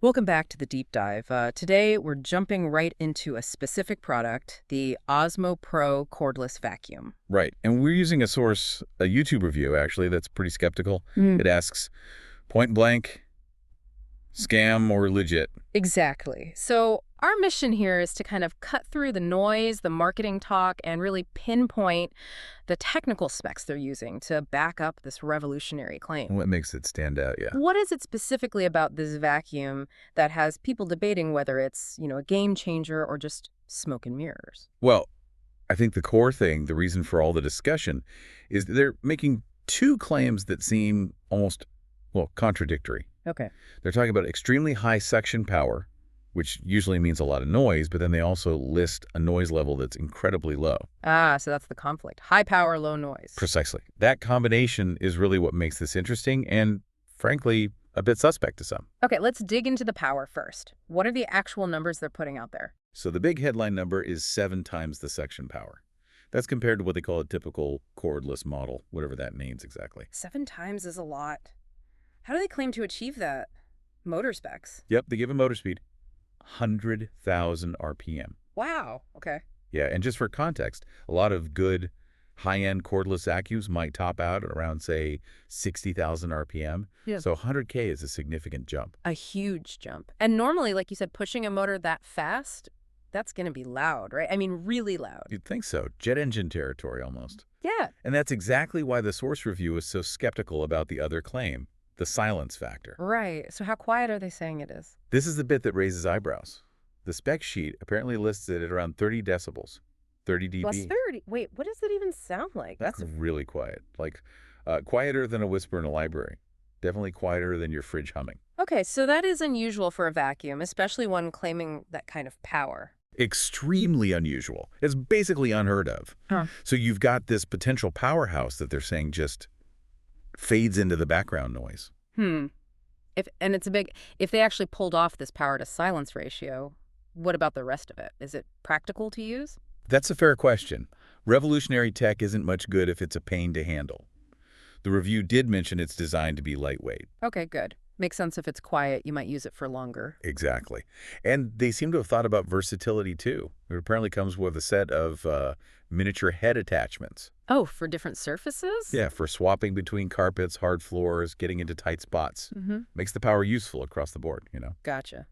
Welcome back to the deep dive. Today, we're jumping right into a specific product, the Osmo Pro cordless vacuum. Right. And we're using a YouTube review, actually, that's pretty skeptical. Mm. It asks, point blank, scam or legit? Exactly. So, our mission here is to kind of cut through the noise, the marketing talk, and really pinpoint the technical specs they're using to back up this revolutionary claim. What makes it stand out, yeah. What is it specifically about this vacuum that has people debating whether it's, a game changer or just smoke and mirrors? Well, I think the core thing, the reason for all the discussion, is that they're making two claims that seem almost, well, contradictory. Okay. They're talking about extremely high suction power, which usually means a lot of noise, but then they also list a noise level that's incredibly low. Ah, so that's the conflict. High power, low noise. Precisely. That combination is really what makes this interesting and, frankly, a bit suspect to some. Okay, let's dig into the power first. What are the actual numbers they're putting out there? So the big headline number is 7 times the suction power. That's compared to what they call a typical cordless model, whatever that means exactly. 7 times is a lot. How do they claim to achieve that? Motor specs. Yep, they give a motor speed, 100,000 RPM. Wow, okay. Yeah, and just for context, a lot of good high-end cordless vacuums might top out at around, say, 60,000 RPM. Yeah. So 100K is a significant jump. A huge jump. And normally, like you said, pushing a motor that fast, that's going to be loud, right? I mean, really loud. You'd think so. Jet engine territory almost. Yeah. And that's exactly why the source review is so skeptical about the other claim, the silence factor. Right. So how quiet are they saying it is? This is the bit that raises eyebrows. The spec sheet apparently lists it at around 30 decibels, 30 dB. Plus 30. Wait, what does that even sound like? That's really quiet, like quieter than a whisper in a library. Definitely quieter than your fridge humming. Okay, so that is unusual for a vacuum, especially one claiming that kind of power. Extremely unusual. It's basically unheard of. Huh. So you've got this potential powerhouse that they're saying just fades into the background noise. If they actually pulled off this power to silence ratio, what about the rest of it? Is it practical to use? That's a fair question. Revolutionary tech isn't much good if it's a pain to handle. The review did mention it's designed to be lightweight. Okay, good. Makes sense if it's quiet, you might use it for longer. Exactly. And they seem to have thought about versatility, too. It apparently comes with a set of miniature head attachments. Oh, for different surfaces? Yeah, for swapping between carpets, hard floors, getting into tight spots. Makes the power useful across the board. Gotcha.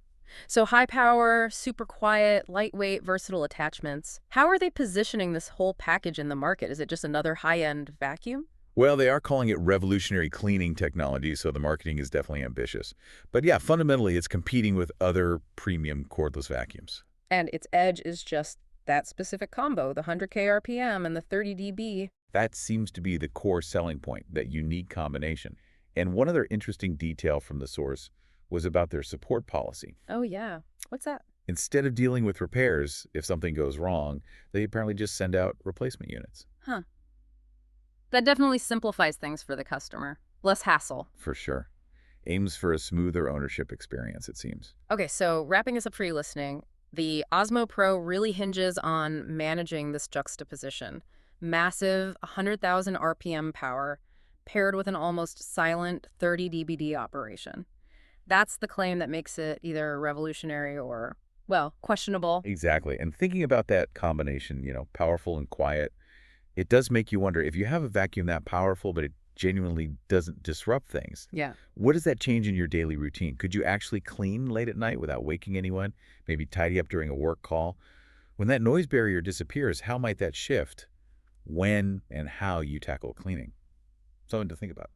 So high power, super quiet, lightweight, versatile attachments. How are they positioning this whole package in the market? Is it just another high-end vacuum? Well, they are calling it revolutionary cleaning technology, so the marketing is definitely ambitious. But yeah, fundamentally, it's competing with other premium cordless vacuums. And its edge is just that specific combo, the 100K RPM and the 30 dB. That seems to be the core selling point, that unique combination. And one other interesting detail from the source was about their support policy. Oh, yeah. What's that? Instead of dealing with repairs, if something goes wrong, they apparently just send out replacement units. Huh. That definitely simplifies things for the customer. Less hassle. For sure. Aims for a smoother ownership experience, it seems. Okay, so wrapping us up for you listening, the Osmo Pro really hinges on managing this juxtaposition. Massive 100,000 RPM power paired with an almost silent 30 dBd operation. That's the claim that makes it either revolutionary or, well, questionable. Exactly. And thinking about that combination, powerful and quiet, it does make you wonder, if you have a vacuum that powerful, but it genuinely doesn't disrupt things, Yeah. what does that change in your daily routine? Could you actually clean late at night without waking anyone? Maybe tidy up during a work call? When that noise barrier disappears, how might that shift when and how you tackle cleaning? Something to think about.